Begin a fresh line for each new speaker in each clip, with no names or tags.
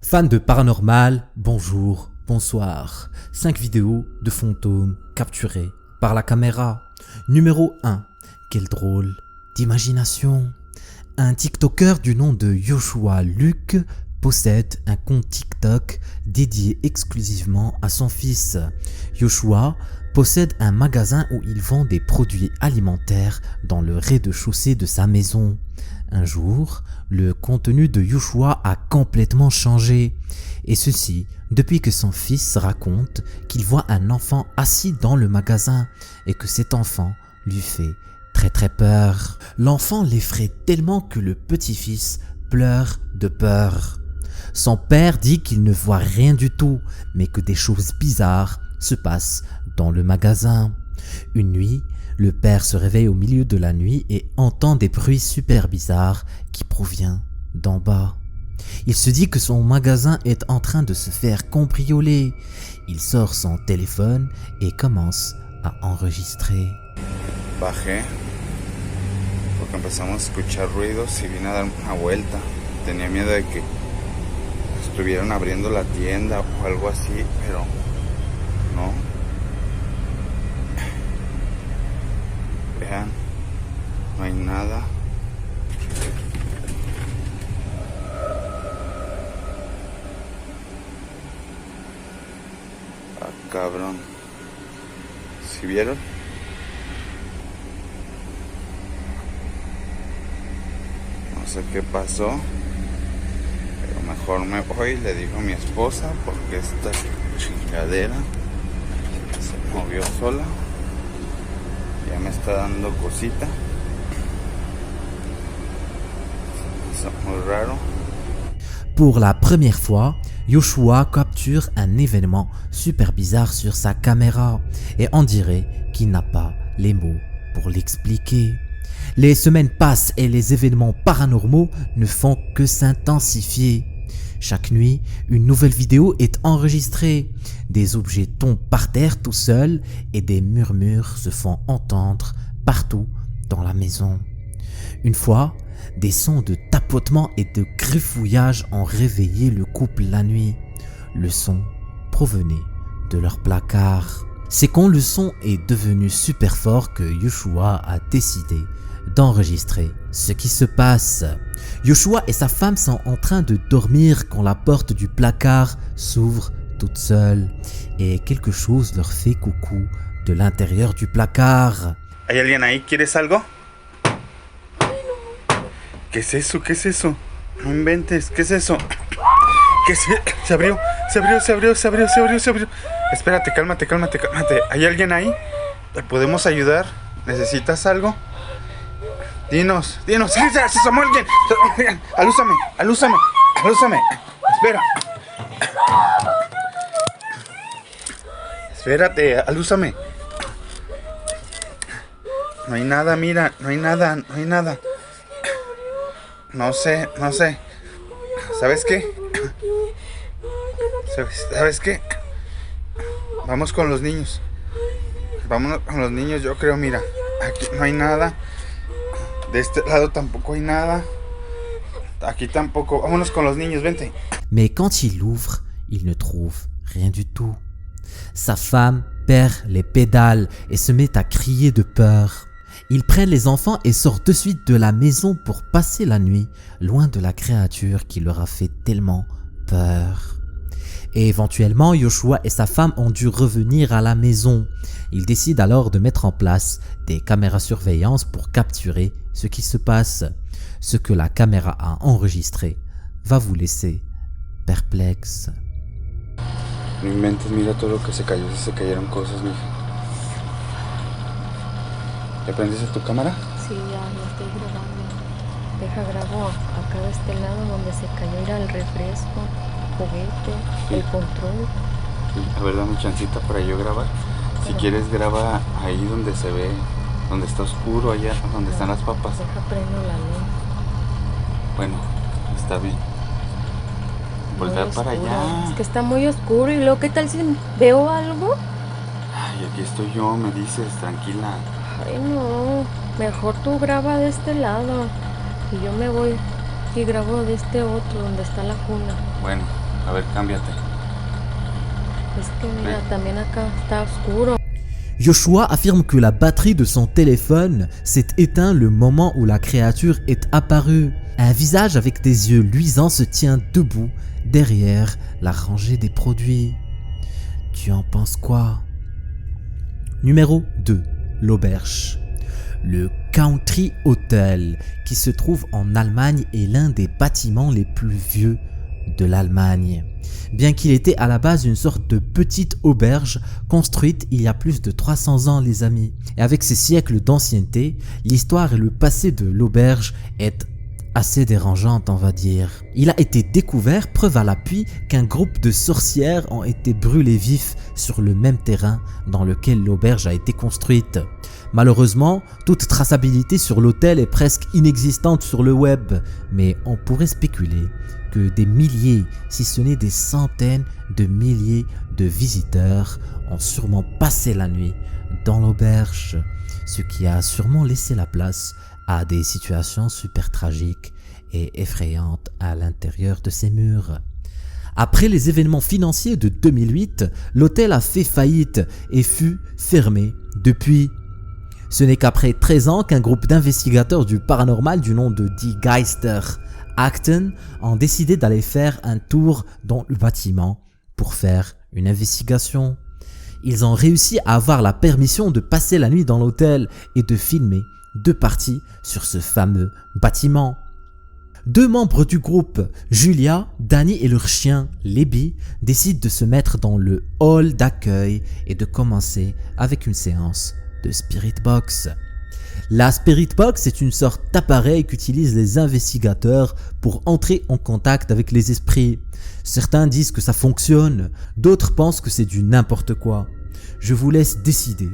Fans de paranormal, bonjour, bonsoir. 5 vidéos de fantômes capturés par la caméra. Numéro 1. Quel drôle d'imagination. Un TikToker du nom de Yoshua Luke possède un compte TikTok dédié exclusivement à son fils. Yoshua possède un magasin où il vend des produits alimentaires dans le rez-de-chaussée de sa maison. Un jour, le contenu de Yoshua a complètement changé, et ceci depuis que son fils raconte qu'il voit un enfant assis dans le magasin et que cet enfant lui fait très peur. L'enfant l'effraie tellement que le petit-fils pleure de peur. Son père dit qu'il ne voit rien du tout, mais que des choses bizarres se passent dans le magasin. Une nuit, le père se réveille au milieu de la nuit et entend des bruits super bizarres qui proviennent d'en bas. Il se dit que son magasin est en train de se faire cambrioler. Il sort son téléphone et commence à enregistrer.
Bajé porque empezamos a escuchar ruidos y vine a dar una vuelta. Tenía miedo de que estuvieran abriendo la tienda o algo así, pero no. Vean, no hay nada. Ah, cabrón. ¿Sí vieron? No sé qué pasó, pero mejor me voy, le digo a mi esposa, porque esta chingadera se movió sola. Ya me está dando cosita. C'est muy raro.
Pour la première fois, Yoshua capture un événement super bizarre sur sa caméra et on dirait qu'il n'a pas les mots pour l'expliquer. Les semaines passent et les événements paranormaux ne font que s'intensifier. Chaque nuit, une nouvelle vidéo est enregistrée. Des objets tombent par terre tout seuls et des murmures se font entendre partout dans la maison. Une fois, des sons de tapotement et de griffouillage ont réveillé le couple la nuit. Le son provenait de leur placard. C'est quand le son est devenu super fort que Yoshua a décidé d'enregistrer ce qui se passe. Yoshua et sa femme sont en train de dormir quand la porte du placard s'ouvre toute seule et quelque chose leur fait coucou de l'intérieur du placard.
¿Hay alguien ahí? ¿Quieres algo? ¿Qué es eso? ¿Qué es eso? No inventes, ¿qué es eso? ¿Qué se abrió? Se abrió. Espérate, cálmate. ¿Hay alguien ahí? ¿Te podemos ayudar? ¿Necesitas algo? Dinos. ¡Se asomó alguien! Alúzame. Espera. Espérate, alúzame. No hay nada, mira, no hay nada. No sé. ¿Sabes qué? Vamos con los niños. Vámonos con los niños, yo creo, mira. Aquí no hay nada. De este lado tampoco hay nada. Aquí tampoco. Vámonos con los niños, vente.
Mais quand il ouvre, il ne trouve rien du tout. Sa femme perd les pédales et se met à crier de peur. Ils prennent les enfants et sortent de suite de la maison pour passer la nuit loin de la créature qui leur a fait tellement peur. Et éventuellement, Yoshua et sa femme ont dû revenir à la maison. Ils décident alors de mettre en place des caméras surveillance pour capturer ce qui se passe. Ce que la caméra a enregistré va vous laisser perplexe.
No inventes, mira todo lo que se cayó, se cayeron cosas, mija. ¿Ya prendiste tu cámara?
Sí, ya estoy grabando. Deja grabo acá de este lado donde se cayó, era el refresco, juguete,
sí.
El control.
Sí, a ver, dame chancita para yo grabar. Si quieres, graba ahí donde se ve, donde está oscuro, allá donde están las papas.
Deja prendo la luz.
Bueno, está bien. Voltea para allá.
Es que está muy oscuro y luego, ¿qué tal si veo algo?
Ay, aquí estoy yo, me dices, tranquila.
Ay, no. Mejor tú graba de este lado y yo me voy y grabo de este otro donde está la cuna.
Bueno, A ver, cámbiate.
Es que mira, también acá está oscuro.
Joshua affirme que la batterie de son téléphone s'est éteinte le moment où la créature est apparue. Un visage avec des yeux luisants se tient debout derrière la rangée des produits. Tu en penses quoi? Numéro 2. L'auberge. Le Country Hotel, qui se trouve en Allemagne, est l'un des bâtiments les plus vieux de l'Allemagne. Bien qu'il était à la base une sorte de petite auberge construite il y a plus de 300 ans les amis. Et avec ces siècles d'ancienneté, l'histoire et le passé de l'auberge est assez dérangeante on va dire. Il a été découvert, preuve à l'appui, qu'un groupe de sorcières ont été brûlés vifs sur le même terrain dans lequel l'auberge a été construite. Malheureusement, toute traçabilité sur l'hôtel est presque inexistante sur le web, mais on pourrait spéculer que des milliers, si ce n'est des centaines de milliers de visiteurs ont sûrement passé la nuit dans l'auberge, ce qui a sûrement laissé la place à des situations super tragiques et effrayantes à l'intérieur de ces murs. Après les événements financiers de 2008, l'hôtel a fait faillite et fut fermé depuis. Ce n'est qu'après 13 ans qu'un groupe d'investigateurs du paranormal du nom de Die Geister Akten ont décidé d'aller faire un tour dans le bâtiment pour faire une investigation. Ils ont réussi à avoir la permission de passer la nuit dans l'hôtel et de filmer 2 parties sur ce fameux bâtiment. 2 membres du groupe, Julia, Danny et leur chien, Libby, décident de se mettre dans le hall d'accueil et de commencer avec une séance de Spirit Box. La Spirit Box est une sorte d'appareil qu'utilisent les investigateurs pour entrer en contact avec les esprits. Certains disent que ça fonctionne, d'autres pensent que c'est du n'importe quoi. Je vous laisse décider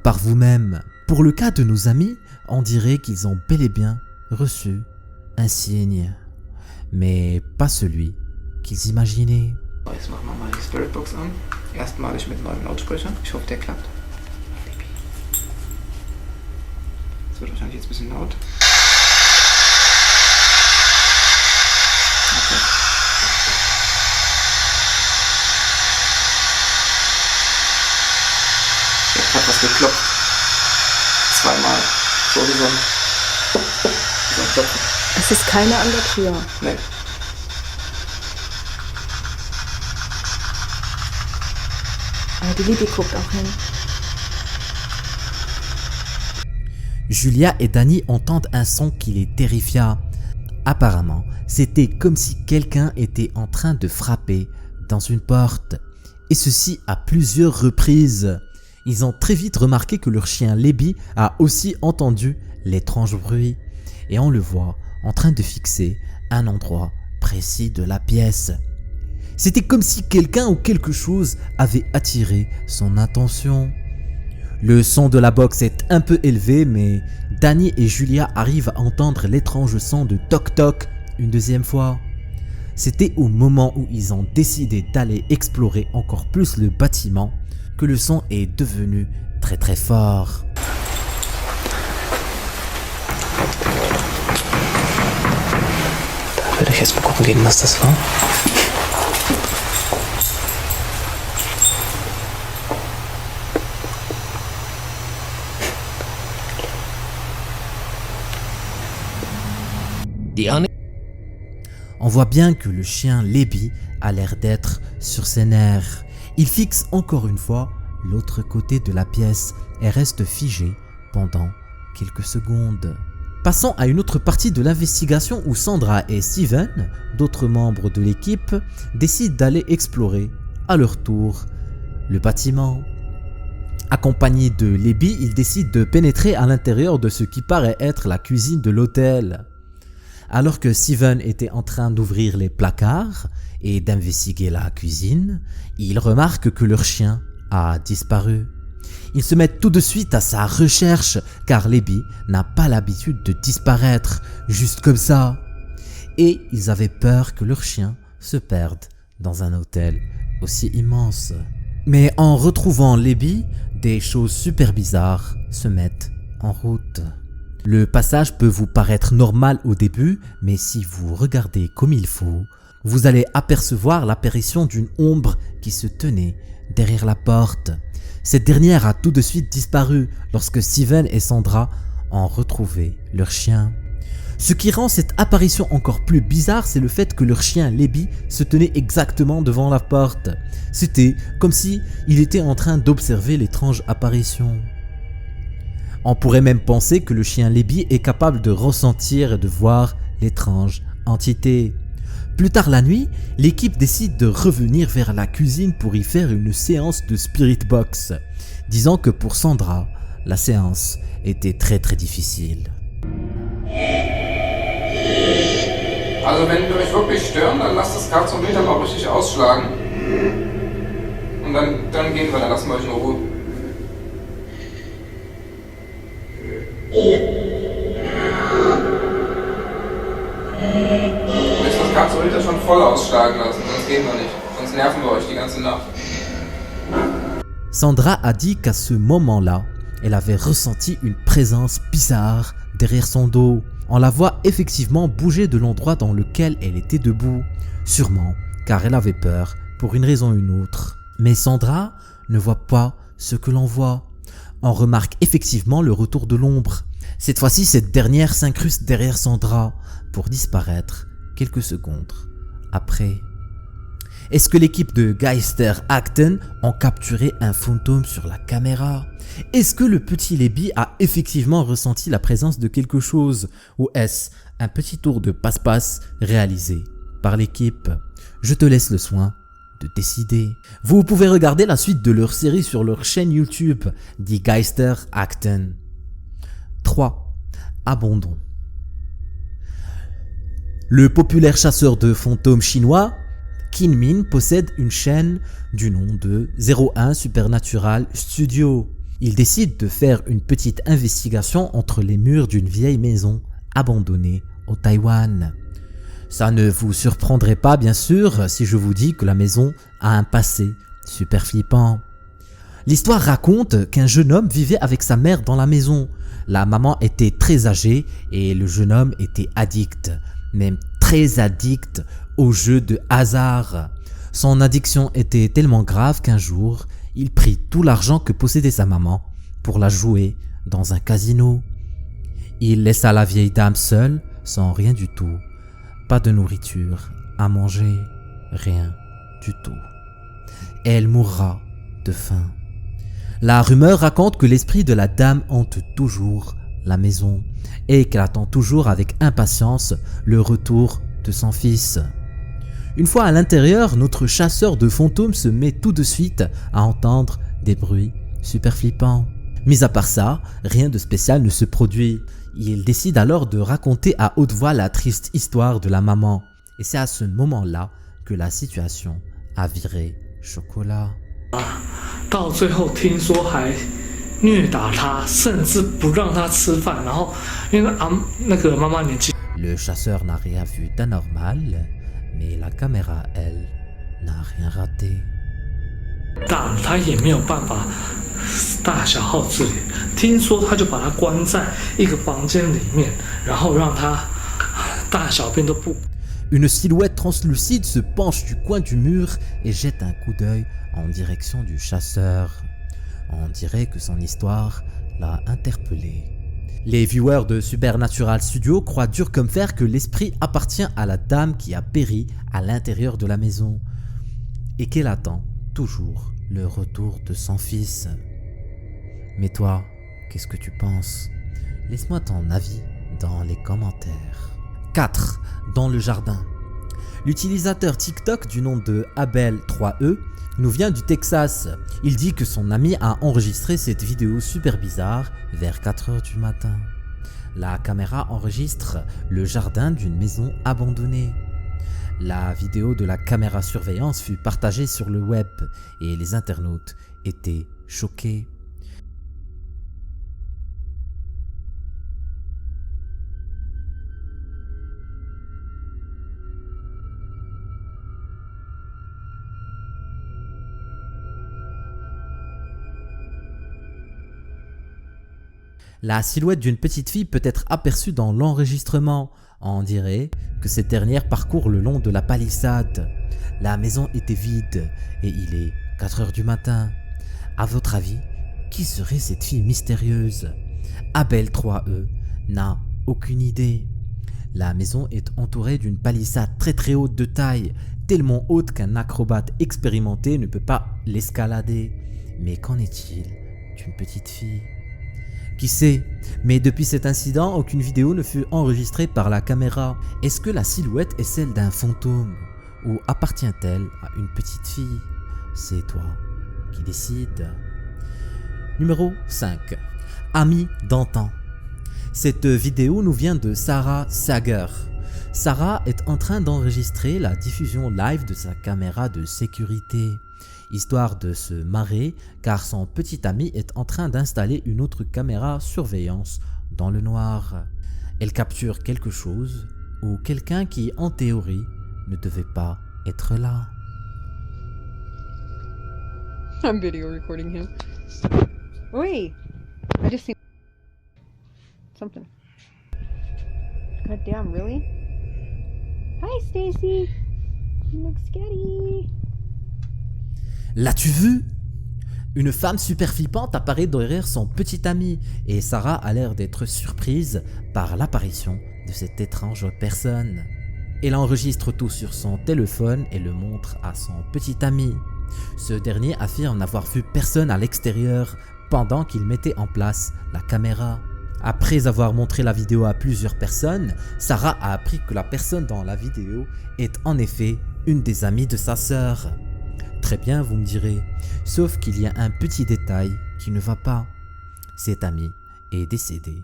par vous-même. Pour le cas de nos amis, on dirait qu'ils ont bel et bien reçu un signe, mais pas celui qu'ils imaginaient.
Jetzt machen wir mal die Spirit Box an. Erstmalig mit neuem Lautsprecher. Ich hoffe, der klappt. Das wird wahrscheinlich jetzt ein bisschen laut. Okay. Jetzt hat was geklopft. 2-mal. So wie so ein Klopfen.
Es ist keiner an der Tür.
Nee.
Aber die Libby guckt auch hin.
Julia et Danny entendent un son qui les terrifia. Apparemment, c'était comme si quelqu'un était en train de frapper dans une porte. Et ceci à plusieurs reprises. Ils ont très vite remarqué que leur chien Libby a aussi entendu l'étrange bruit. Et on le voit en train de fixer un endroit précis de la pièce. C'était comme si quelqu'un ou quelque chose avait attiré son attention. Le son de la box est un peu élevé, mais Danny et Julia arrivent à entendre l'étrange son de toc-toc une deuxième fois. C'était au moment où ils ont décidé d'aller explorer encore plus le bâtiment que le son est devenu très très fort.
Da würde ich jetzt mal gucken gehen, was das war.
On voit bien que le chien Libby a l'air d'être sur ses nerfs. Il fixe encore une fois l'autre côté de la pièce et reste figé pendant quelques secondes. Passons à une autre partie de l'investigation où Sandra et Steven, d'autres membres de l'équipe, décident d'aller explorer à leur tour le bâtiment. Accompagnés de Libby, ils décident de pénétrer à l'intérieur de ce qui paraît être la cuisine de l'hôtel. Alors que Steven était en train d'ouvrir les placards et d'investiguer la cuisine, ils remarquent que leur chien a disparu. Ils se mettent tout de suite à sa recherche car Libby n'a pas l'habitude de disparaître juste comme ça. Et ils avaient peur que leur chien se perde dans un hôtel aussi immense. Mais en retrouvant Libby, des choses super bizarres se mettent en route. Le passage peut vous paraître normal au début, mais si vous regardez comme il faut, vous allez apercevoir l'apparition d'une ombre qui se tenait derrière la porte. Cette dernière a tout de suite disparu lorsque Steven et Sandra ont retrouvé leur chien. Ce qui rend cette apparition encore plus bizarre, c'est le fait que leur chien Lebby se tenait exactement devant la porte. C'était comme si il était en train d'observer l'étrange apparition. On pourrait même penser que le chien Lebby est capable de ressentir et de voir l'étrange entité. Plus tard la nuit, l'équipe décide de revenir vers la cuisine pour y faire une séance de Spirit Box, disant que pour Sandra, la séance était très difficile.
Also wenn die euch wirklich stören, dann lasst das Kapselmeter mal richtig ausschlagen. Und dann gehen wir, dann lassen wir euch in Ruhe. Ihr müsst das Kapselmeter schon voll ausschlagen lassen, sonst gehen wir nicht. Sonst nerven wir euch die ganze Nacht.
Sandra a dit qu'à ce moment-là, elle avait ressenti une présence bizarre derrière son dos. On la voit effectivement bouger de l'endroit dans lequel elle était debout, sûrement car elle avait peur pour une raison ou une autre. Mais Sandra ne voit pas ce que l'on voit. On remarque effectivement le retour de l'ombre. Cette fois-ci, cette dernière s'incruste derrière Sandra pour disparaître quelques secondes après. Est-ce que l'équipe de Geister Acton ont capturé un fantôme sur la caméra? Est-ce que le petit Lebby a effectivement ressenti la présence de quelque chose? Ou est-ce un petit tour de passe-passe réalisé par l'équipe? Je te laisse le soin de décider. Vous pouvez regarder la suite de leur série sur leur chaîne YouTube, The Geister Acton. 3. Abandon. Le populaire chasseur de fantômes chinois Qin Min possède une chaîne du nom de 01 Supernatural Studio. Il décide de faire une petite investigation entre les murs d'une vieille maison abandonnée au Taïwan. Ça ne vous surprendrait pas bien sûr si je vous dis que la maison a un passé super flippant. L'histoire raconte qu'un jeune homme vivait avec sa mère dans la maison. La maman était très âgée et le jeune homme était addict, même très addict au jeu de hasard. Son addiction était tellement grave qu'un jour, il prit tout l'argent que possédait sa maman pour la jouer dans un casino. Il laissa la vieille dame seule, sans rien du tout. Pas de nourriture à manger, rien du tout. Elle mourra de faim. La rumeur raconte que l'esprit de la dame hante toujours la maison et qu'elle attend toujours avec impatience le retour de son fils. Une fois à l'intérieur, notre chasseur de fantômes se met tout de suite à entendre des bruits super flippants. Mis à part ça, rien de spécial ne se produit. Il décide alors de raconter à haute voix la triste histoire de la maman. Et c'est à ce moment-là que la situation a viré chocolat.
到最后听说还虐打他，甚至不让他吃饭，然后因为那个妈妈年纪。
Le chasseur n'a rien vu d'anormal, mais la caméra, elle, n'a rien raté.
大了，他也没有办法大小号自理。听说他就把他关在一个房间里面，然后让他大小便都不。
Une silhouette translucide se penche du coin du mur et jette un coup d'œil en direction du chasseur. On dirait que son histoire l'a interpellé. Les viewers de Supernatural Studio croient dur comme fer que l'esprit appartient à la dame qui a péri à l'intérieur de la maison et qu'elle attend toujours le retour de son fils. Mais toi, qu'est-ce que tu penses? Laisse-moi ton avis dans les commentaires. 4. Dans le jardin. L'utilisateur TikTok du nom de Abel3E nous vient du Texas. Il dit que son ami a enregistré cette vidéo super bizarre vers 4h du matin. La caméra enregistre le jardin d'une maison abandonnée. La vidéo de la caméra surveillance fut partagée sur le web et les internautes étaient choqués. La silhouette d'une petite fille peut être aperçue dans l'enregistrement. On dirait que cette dernière parcourt le long de la palissade. La maison était vide et il est 4 heures du matin. À votre avis, qui serait cette fille mystérieuse? Abel 3E n'a aucune idée. La maison est entourée d'une palissade très haute de taille, tellement haute qu'un acrobate expérimenté ne peut pas l'escalader. Mais qu'en est-il d'une petite fille? Qui sait? Mais depuis cet incident, aucune vidéo ne fut enregistrée par la caméra. Est-ce que la silhouette est celle d'un fantôme? Ou appartient-elle à une petite fille? C'est toi qui décides. Numéro 5. Ami d'antan. Cette vidéo nous vient de Sarah Sager. Sarah est en train d'enregistrer la diffusion live de sa caméra de sécurité, histoire de se marrer car son petit ami est en train d'installer une autre caméra surveillance dans le noir. Elle capture quelque chose ou quelqu'un qui en théorie ne devait pas être là.
I'm video recording him. Wait, I just seen something. God damn, really? Hi, Stacy. You look scary.
L'as-tu vu? Une femme super flippante apparaît derrière son petit ami et Sarah a l'air d'être surprise par l'apparition de cette étrange personne. Elle enregistre tout sur son téléphone et le montre à son petit ami. Ce dernier affirme n'avoir vu personne à l'extérieur pendant qu'il mettait en place la caméra. Après avoir montré la vidéo à plusieurs personnes, Sarah a appris que la personne dans la vidéo est en effet une des amies de sa sœur. Très bien, vous me direz, sauf qu'il y a un petit détail qui ne va pas. Cette amie est décédée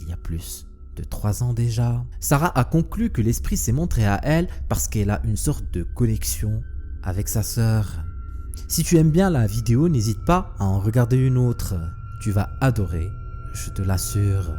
il y a plus de 3 ans déjà. Sarah a conclu que l'esprit s'est montré à elle parce qu'elle a une sorte de connexion avec sa sœur. Si tu aimes bien la vidéo, n'hésite pas à en regarder une autre. Tu vas adorer, je te l'assure.